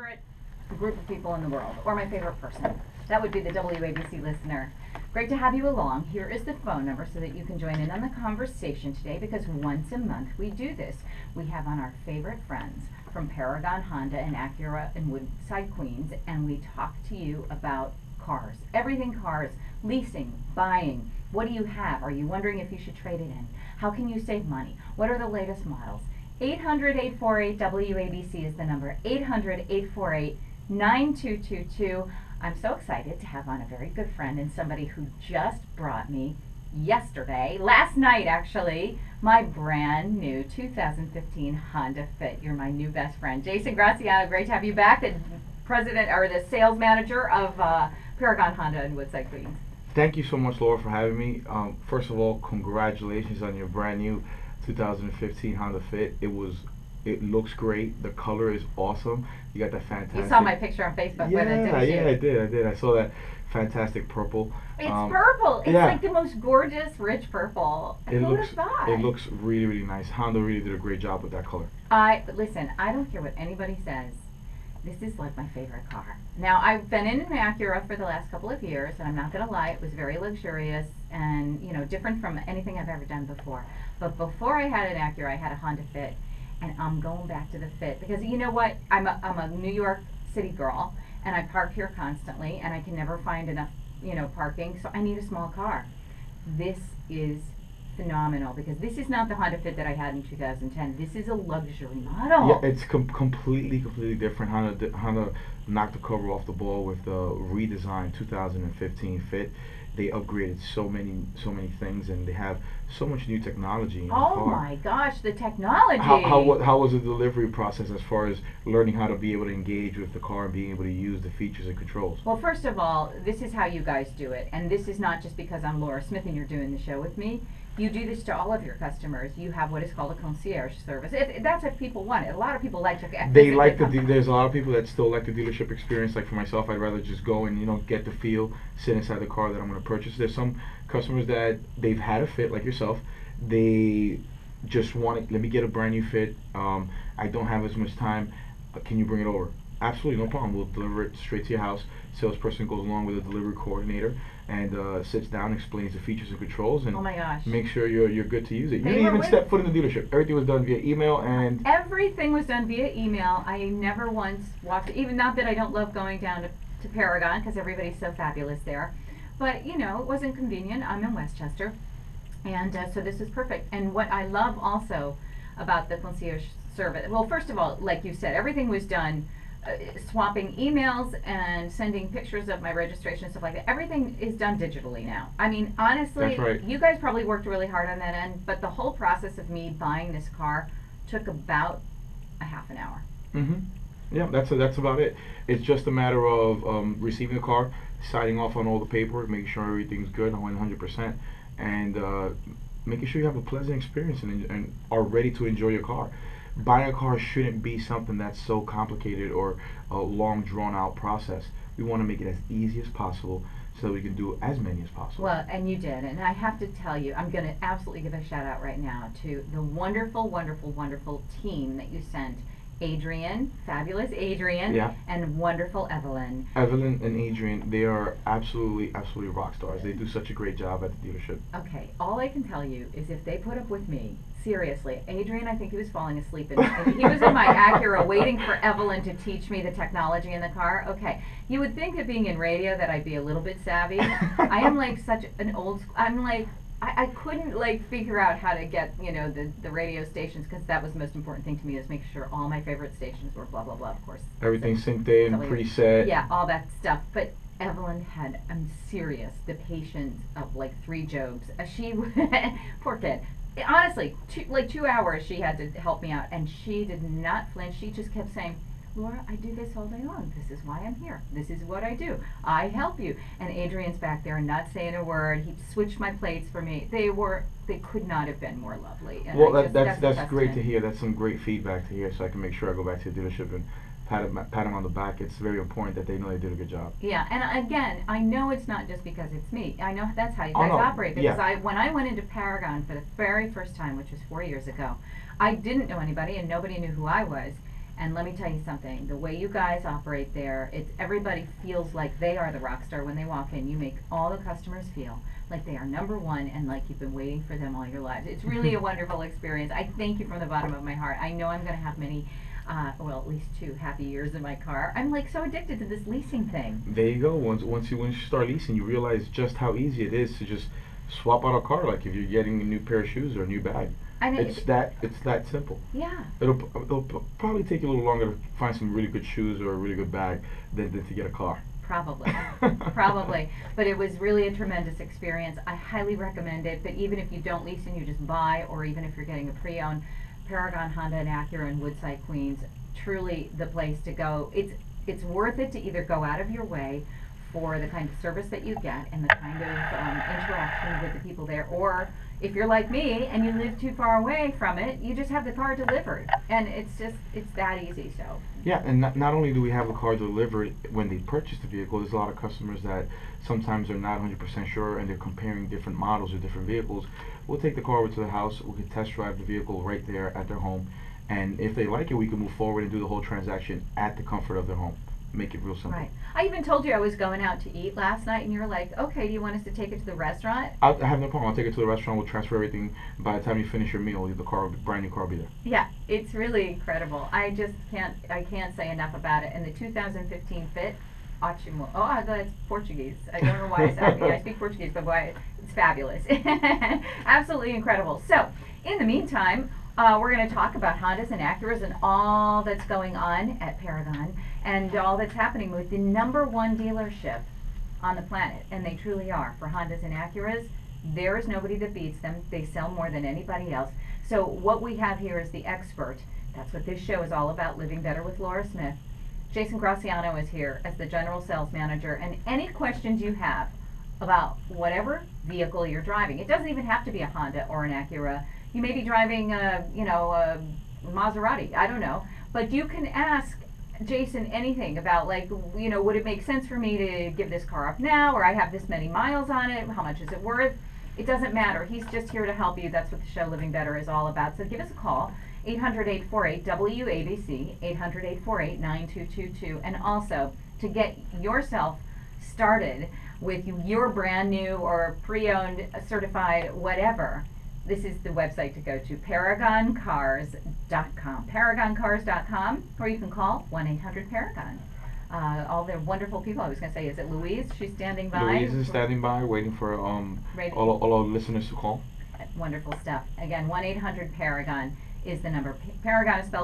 favorite group of people in the world, or my favorite person. That would be the WABC listener. Great to have you along. Here is the phone number so that you can join in on the conversation today, because once a month we do this. We have on our favorite friends from Paragon Honda and Acura in Woodside, Queens, and we talk to you about cars. Everything cars, leasing, buying. What do you have? Are you wondering if you should trade it in? How can you save money? What are the latest models? 800-848-WABC is the number. 800-848-9222. I'm so excited to have on a very good friend and somebody who just brought me last night actually, my brand new 2015 Honda Fit. You're my new best friend. Jason Graciano, great to have you back, the president or the sales manager of Paragon Honda in Woodside, Queens. Thank you so much, Laura, for having me. First of all, congratulations on your brand new 2015 Honda Fit. It looks great. The color is awesome. You got that fantastic. You saw my picture on Facebook with it, didn't you? Yeah, I did. I saw that fantastic purple. It's purple. It's like the most gorgeous, rich purple. Who would have thought? It looks really, really nice. Honda really did a great job with that color. But listen, I don't care what anybody says. This is like my favorite car. Now, I've been in an Acura for the last couple of years, and I'm not going to lie, it was very luxurious and, you know, different from anything I've ever done before. But before I had an Acura, I had a Honda Fit, and I'm going back to the Fit because, you know what, I'm a New York City girl, and I park here constantly, and I can never find enough, you know, parking, so I need a small car. This is phenomenal because this is not the Honda Fit that I had in 2010. This is a luxury model. Yeah, it's completely different. Honda knocked the cover off the ball with the redesigned 2015 Fit. They upgraded so many things, and they have so much new technology in the car. Oh my gosh, the technology! How was the delivery process as far as learning how to be able to engage with the car and being able to use the features and controls? Well, first of all, this is how you guys do it, and this is not just because I'm Laura Smith and you're doing the show with me. You do this to all of your customers. You have what is called a concierge service. That's what people want. A lot of people like to get. There's a lot of people that still like the dealership experience. Like for myself, I'd rather just go and get the feel, sit inside the car that I'm going to purchase. There's some customers that they've had a Fit like yourself. They just want it. Let me get a brand new Fit. I don't have as much time. Can you bring it over? Absolutely, no problem. We'll deliver it straight to your house. Salesperson goes along with a delivery coordinator and sits down, explains the features and controls, and make sure you're good to use it. You didn't even step foot in the dealership. Everything was done via email, and everything was done via email. I never once walked. Even not that I don't love going down to Paragon because everybody's so fabulous there, but you know it wasn't convenient. I'm in Westchester, and so this is perfect. And what I love also about the concierge service, well, first of all, like you said, everything was done. Swapping emails and sending pictures of my registration and stuff like that. Everything is done digitally now. I mean, honestly, that's right. You guys probably worked really hard on that end, but the whole process of me buying this car took about a half an hour. Yeah, that's about it. It's just a matter of receiving the car, signing off on all the paperwork, making sure everything's good, 100%, and making sure you have a pleasant experience and are ready to enjoy your car. Buying a car shouldn't be something that's so complicated or a long drawn out process. We want to make it as easy as possible so that we can do as many as possible. Well, and you did, and I have to tell you, I'm going to absolutely give a shout out right now to the wonderful team that you sent. Adrian, fabulous Adrian, and wonderful Evelyn. Evelyn and Adrian, they are absolutely rock stars. They do such a great job at the dealership. Okay, all I can tell you is if they put up with me, seriously, Adrian, I think he was falling asleep. He was in my Acura waiting for Evelyn to teach me the technology in the car. Okay, you would think that being in radio that I'd be a little bit savvy. I am like such an old, I'm like, I couldn't like figure out how to get, you know, the radio stations, because that was the most important thing to me, is make sure all my favorite stations were blah blah blah, of course. Everything synced in, preset. Yeah, all that stuff. But Evelyn had, I'm serious, the patience of like 3 Jobs. She, poor kid. Honestly, 2 hours she had to help me out, and she did not flinch. She just kept saying, Laura, I do this all day long. This is why I'm here. This is what I do. I help you. And Adrian's back there not saying a word. He switched my plates for me. They could not have been more lovely. And well, that's great to hear. That's some great feedback to hear, so I can make sure I go back to the dealership and pat them on the back. It's very important that they know they did a good job. Yeah, and again, I know it's not just because it's me. I know that's how you guys operate. Because when I went into Paragon for the very first time, which was 4 years ago, I didn't know anybody and nobody knew who I was. And let me tell you something, the way you guys operate there, everybody feels like they are the rock star when they walk in. You make all the customers feel like they are number one and like you've been waiting for them all your lives. It's really a wonderful experience. I thank you from the bottom of my heart. I know I'm going to have many, well, at least 2 happy years in my car. I'm like so addicted to this leasing thing. There you go. Once you start leasing, you realize just how easy it is to just swap out a car. Like if you're getting a new pair of shoes or a new bag, it's that simple. Yeah. It'll probably take you a little longer to find some really good shoes or a really good bag than to get a car. Probably, probably. But it was really a tremendous experience. I highly recommend it. But even if you don't lease and you just buy, or even if you're getting a pre-owned, Paragon Honda and Acura in Woodside, Queens, truly the place to go. It's worth it to either go out of your way for the kind of service that you get and the kind of interaction with the people there, or if you're like me and you live too far away from it, you just have the car delivered, and it's that easy. So yeah, and not only do we have the car delivered when they purchase the vehicle, there's a lot of customers that sometimes are not 100% sure and they're comparing different models or different vehicles. We'll take the car over to the house, we can test drive the vehicle right there at their home, and if they like it, we can move forward and do the whole transaction at the comfort of their home. Make it real simple. Right. I even told you I was going out to eat last night, and you were like, okay, do you want us to take it to the restaurant? I have no problem. I'll take it to the restaurant. We'll transfer everything. By the time you finish your meal, brand new car will be there. Yeah, it's really incredible. I can't say enough about it. And the 2015 Fit, ótimo. Oh, that's Portuguese. I don't know why I speak Portuguese, but why it's fabulous. Absolutely incredible. So, in the meantime, we're going to talk about Hondas and Acuras and all that's going on at Paragon and all that's happening with the #1 dealership on the planet, and they truly are. For Hondas and Acuras, there is nobody that beats them. They sell more than anybody else. So what we have here is the expert. That's what this show is all about, Living Better with Laura Smith. Jason Graciano is here as the general sales manager, and any questions you have about whatever vehicle you're driving, it doesn't even have to be a Honda or an Acura. You may be driving a Maserati, I don't know, but you can ask Jason anything about, like, would it make sense for me to give this car up now, or I have this many miles on it, how much is it worth? It doesn't matter. He's just here to help you. That's what the show Living Better is all about. So give us a call, 800-848-WABC, 800-848-9222, and also to get yourself started with your brand new or pre-owned, certified, whatever. This is the website to go to, paragoncars.com. Paragoncars.com, or you can call 1-800-PARAGON. All the wonderful people. I was going to say, is it Louise? She's standing by. Louise is standing by, waiting for all our listeners to call. Wonderful stuff. Again, 1-800-PARAGON is the number. Paragon is spelled